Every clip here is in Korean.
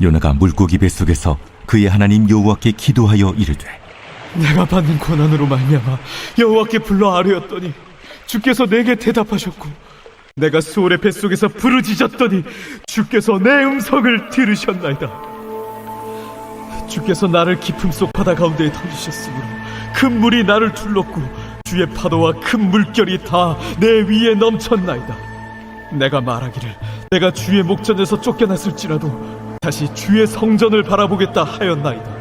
요나가 물고기 뱃속에서 그의 하나님 여호와께 기도하여 이르되 내가 받는 고난으로 말미암아 여호와께 불러 아뢰었더니 주께서 내게 대답하셨고, 내가 수월의 뱃속에서 부르짖었더니 주께서 내 음성을 들으셨나이다. 주께서 나를 깊음 속 바다 가운데에 던지셨으므로 큰 물이 나를 둘렀고 주의 파도와 큰 물결이 다 내 위에 넘쳤나이다. 내가 말하기를 내가 주의 목전에서 쫓겨났을지라도 다시 주의 성전을 바라보겠다 하였나이다.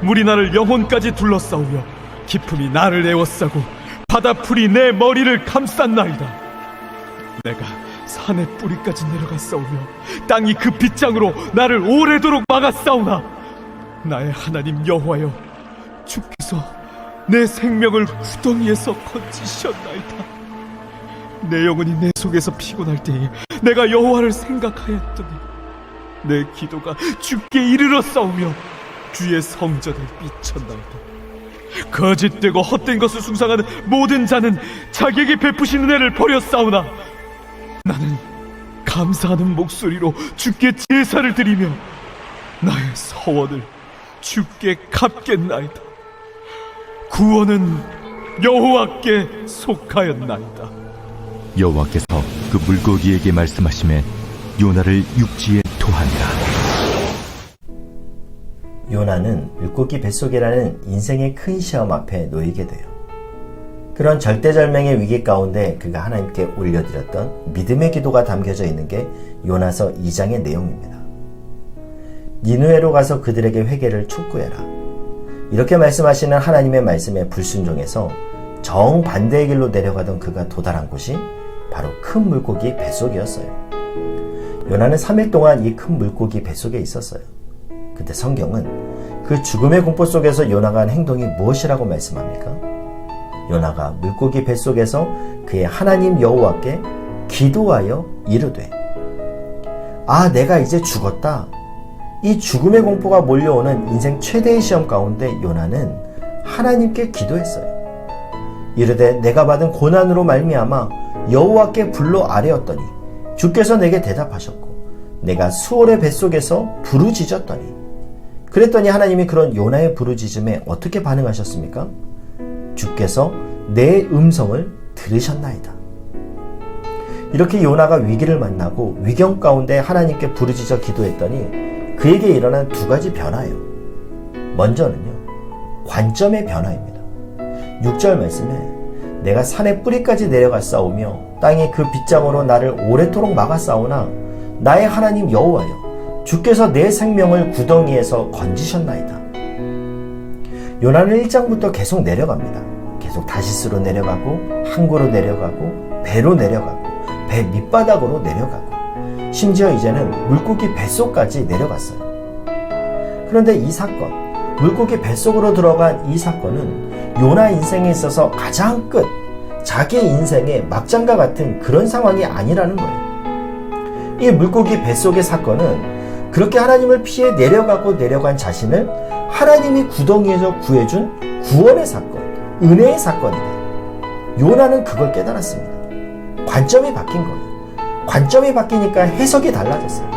물이 나를 영혼까지 둘러싸우며 깊음이 나를 에워싸고 바다풀이 내 머리를 감쌌나이다. 내가 산의 뿌리까지 내려갔사오며 땅이 그 빗장으로 나를 오래도록 막았사오나 나의 하나님 여호와여, 주께서 내 생명을 구덩이에서 건지셨나이다. 내 영혼이 내 속에서 피곤할 때에 내가 여호와를 생각하였더니 내 기도가 주께 이르러 싸우며 주의 성전에 미쳤나이다. 거짓되고 헛된 것을 숭상하는 모든 자는 자기에게 베푸시는 애를 버렸사오나 나는 감사하는 목소리로 주께 제사를 드리며 나의 서원을 주께 갚겠나이다. 구원은 여호와께 속하였나이다. 여호와께서 그 물고기에게 말씀하시매 요나를 육지에 토하니라. 요나는 물고기 뱃속이라는 인생의 큰 시험 앞에 놓이게 돼요. 그런 절대절명의 위기 가운데 그가 하나님께 올려드렸던 믿음의 기도가 담겨져 있는 게 요나서 2장의 내용입니다. 니느웨로 가서 그들에게 회개를 촉구해라. 이렇게 말씀하시는 하나님의 말씀에 불순종해서 정반대의 길로 내려가던 그가 도달한 곳이 바로 큰 물고기 뱃속이었어요. 요나는 3일 동안 이 큰 물고기 뱃속에 있었어요. 근데 성경은 그 죽음의 공포 속에서 요나가 한 행동이 무엇이라고 말씀합니까? 요나가 물고기 뱃속에서 그의 하나님 여호와께 기도하여 이르되, 내가 이제 죽었다. 이 죽음의 공포가 몰려오는 인생 최대의 시험 가운데 요나는 하나님께 기도했어요. 이르되 내가 받은 고난으로 말미암아 여호와께 불러 아뢰었더니 주께서 내게 대답하셨고 내가 수월의 뱃속에서 부르짖었더니. 그랬더니 하나님이 그런 요나의 부르짖음에 어떻게 반응하셨습니까? 주께서 내 음성을 들으셨나이다. 이렇게 요나가 위기를 만나고 위경 가운데 하나님께 부르짖어 기도했더니 그에게 일어난 두 가지 변화예요. 먼저는요, 관점의 변화입니다. 6절 말씀에 내가 산의 뿌리까지 내려갔사오며 땅이 그 빗장으로 나를 오래도록 막았사오나 나의 하나님 여호와여, 주께서 내 생명을 구덩이에서 건지셨나이다. 요나는 1장부터 계속 내려갑니다. 계속 다시스로 내려가고 항구로 내려가고 배로 내려가고 배 밑바닥으로 내려가고 심지어 이제는 물고기 뱃속까지 내려갔어요. 그런데 이 사건, 물고기 뱃속으로 들어간 이 사건은 요나 인생에 있어서 가장 끝, 자기 인생의 막장과 같은 그런 상황이 아니라는 거예요. 이 물고기 뱃속의 사건은 그렇게 하나님을 피해 내려간 자신을 하나님이 구덩이에서 구해준 구원의 사건, 은혜의 사건이다. 요나는 그걸 깨달았습니다. 관점이 바뀐 거예요. 관점이 바뀌니까 해석이 달라졌어요.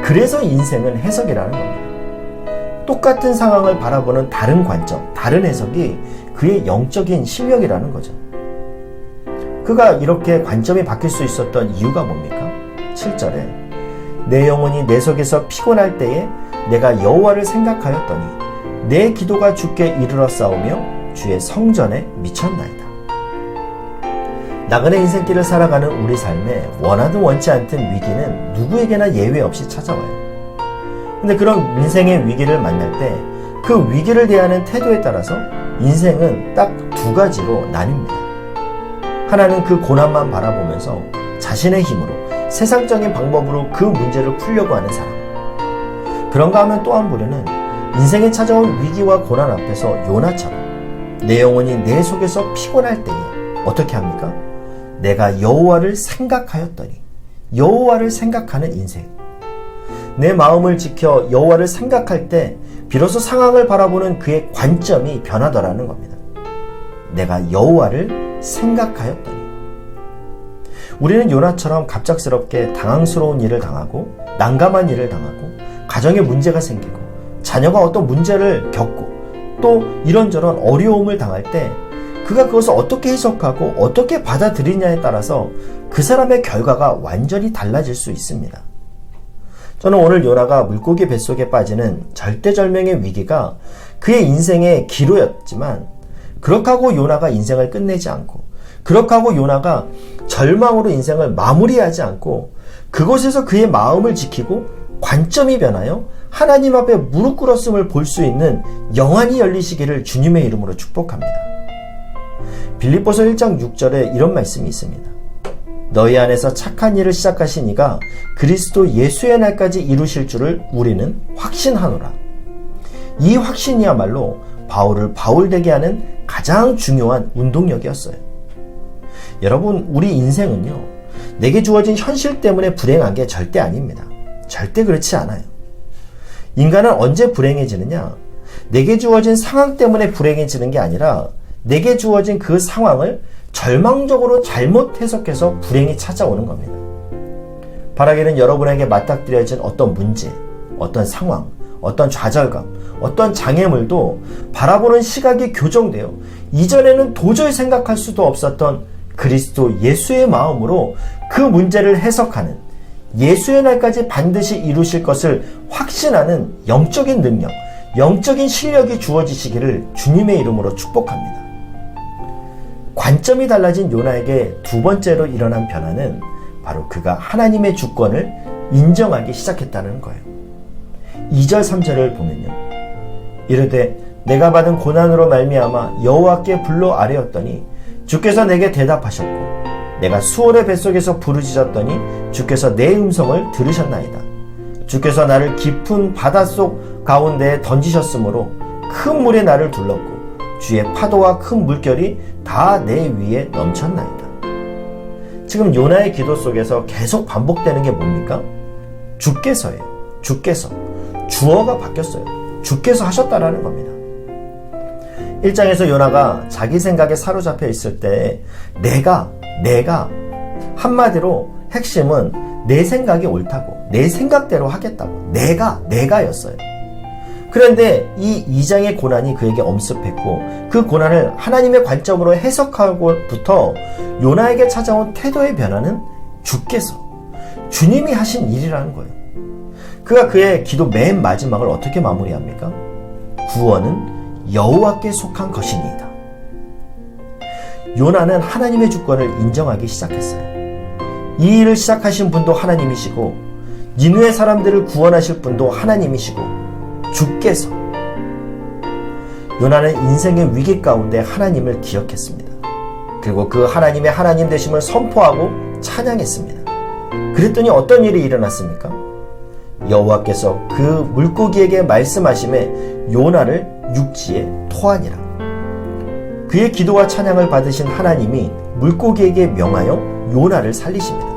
그래서 인생은 해석이라는 겁니다. 똑같은 상황을 바라보는 다른 관점, 다른 해석이 그의 영적인 실력이라는 거죠. 그가 이렇게 관점이 바뀔 수 있었던 이유가 뭡니까? 7절에 내 영혼이 내 속에서 피곤할 때에 내가 여호와를 생각하였더니 내 기도가 주께 이르러 싸우며 주의 성전에 미쳤나이다. 나그네 인생길을 살아가는 우리 삶에 원하든 원치 않든 위기는 누구에게나 예외 없이 찾아와요. 근데 그런 인생의 위기를 만날 때 그 위기를 대하는 태도에 따라서 인생은 딱 두 가지로 나뉩니다. 하나는 그 고난만 바라보면서 자신의 힘으로 세상적인 방법으로 그 문제를 풀려고 하는 사람. 그런가 하면 또 한 부류는 인생에 찾아온 위기와 고난 앞에서 요나처럼 내 영혼이 내 속에서 피곤할 때에 어떻게 합니까? 내가 여호와를 생각하였더니, 여호와를 생각하는 인생. 내 마음을 지켜 여호와를 생각할 때 비로소 상황을 바라보는 그의 관점이 변하더라는 겁니다. 내가 여호와를 생각하였더니. 우리는 요나처럼 갑작스럽게 당황스러운 일을 당하고 난감한 일을 당하고 가정에 문제가 생기고 자녀가 어떤 문제를 겪고 또 이런저런 어려움을 당할 때 그가 그것을 어떻게 해석하고 어떻게 받아들이냐에 따라서 그 사람의 결과가 완전히 달라질 수 있습니다. 저는 오늘 요나가 물고기 뱃속에 빠지는 절대절명의 위기가 그의 인생의 기로였지만 그렇게 하고 요나가 인생을 끝내지 않고 그렇게 하고 요나가 절망으로 인생을 마무리하지 않고 그곳에서 그의 마음을 지키고 관점이 변하여 하나님 앞에 무릎 꿇었음을 볼 수 있는 영안이 열리시기를 주님의 이름으로 축복합니다. 빌립보서 1장 6절에 이런 말씀이 있습니다. 너희 안에서 착한 일을 시작하신 이가 그리스도 예수의 날까지 이루실 줄을 우리는 확신하노라. 이 확신이야말로 바울을 바울되게 하는 가장 중요한 운동력이었어요. 여러분, 우리 인생은요, 내게 주어진 현실 때문에 불행한 게 절대 아닙니다. 절대 그렇지 않아요. 인간은 언제 불행해지느냐? 내게 주어진 상황 때문에 불행해지는 게 아니라 내게 주어진 그 상황을 절망적으로 잘못 해석해서 불행이 찾아오는 겁니다. 바라기는 여러분에게 맞닥뜨려진 어떤 문제, 어떤 상황, 어떤 좌절감, 어떤 장애물도 바라보는 시각이 교정되어 이전에는 도저히 생각할 수도 없었던 그리스도 예수의 마음으로 그 문제를 해석하는, 예수의 날까지 반드시 이루실 것을 확신하는 영적인 능력, 영적인 실력이 주어지시기를 주님의 이름으로 축복합니다. 관점이 달라진 요나에게 두 번째로 일어난 변화는 바로 그가 하나님의 주권을 인정하기 시작했다는 거예요. 2절 3절을 보면요, 이르되 내가 받은 고난으로 말미암아 여호와께 불러 아뢰었더니 주께서 내게 대답하셨고 내가 수월의 뱃속에서 부르짖었더니 주께서 내 음성을 들으셨나이다. 주께서 나를 깊은 바닷속 가운데에 던지셨으므로 큰 물이 나를 둘렀고 주의 파도와 큰 물결이 다 내 위에 넘쳤나이다. 지금 요나의 기도 속에서 계속 반복되는 게 뭡니까? 주께서예요. 주께서. 주어가 바뀌었어요. 주께서 하셨다라는 겁니다. 1장에서 요나가 자기 생각에 사로잡혀 있을 때 내가 한마디로 핵심은 내 생각이 옳다고, 내 생각대로 하겠다고, 내가였어요. 그런데 이 2장의 고난이 그에게 엄습했고 그 고난을 하나님의 관점으로 해석하고부터 요나에게 찾아온 태도의 변화는 주께서, 주님이 하신 일이라는 거예요. 그가 그의 기도 맨 마지막을 어떻게 마무리합니까? 구원은 여호와께 속한 것이니이다. 요나는 하나님의 주권을 인정하기 시작했어요. 이 일을 시작하신 분도 하나님이시고 니느웨 사람들을 구원하실 분도 하나님이시고 주께서. 요나는 인생의 위기 가운데 하나님을 기억했습니다. 그리고 그 하나님의 하나님 되심을 선포하고 찬양했습니다. 그랬더니 어떤 일이 일어났습니까? 여호와께서 그 물고기에게 말씀하심에 요나를 육지에 토하니라. 그의 기도와 찬양을 받으신 하나님이 물고기에게 명하여 요나를 살리십니다.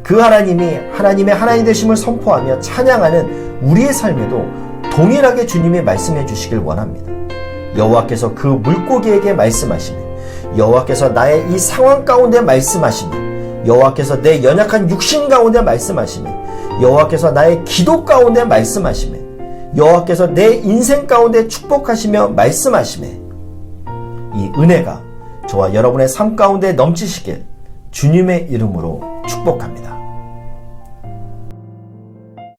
그 하나님이 하나님의 하나님 되심을 선포하며 찬양하는 우리의 삶에도 동일하게 주님이 말씀해 주시길 원합니다. 여호와께서 그 물고기에게 말씀하시며, 여호와께서 나의 이 상황 가운데 말씀하시며, 여호와께서 내 연약한 육신 가운데 말씀하시며, 여호와께서 나의 기도 가운데 말씀하시며, 여호와께서 내 인생 가운데 축복하시며 말씀하시며, 이 은혜가 저와 여러분의 삶 가운데 넘치시길 주님의 이름으로 축복합니다.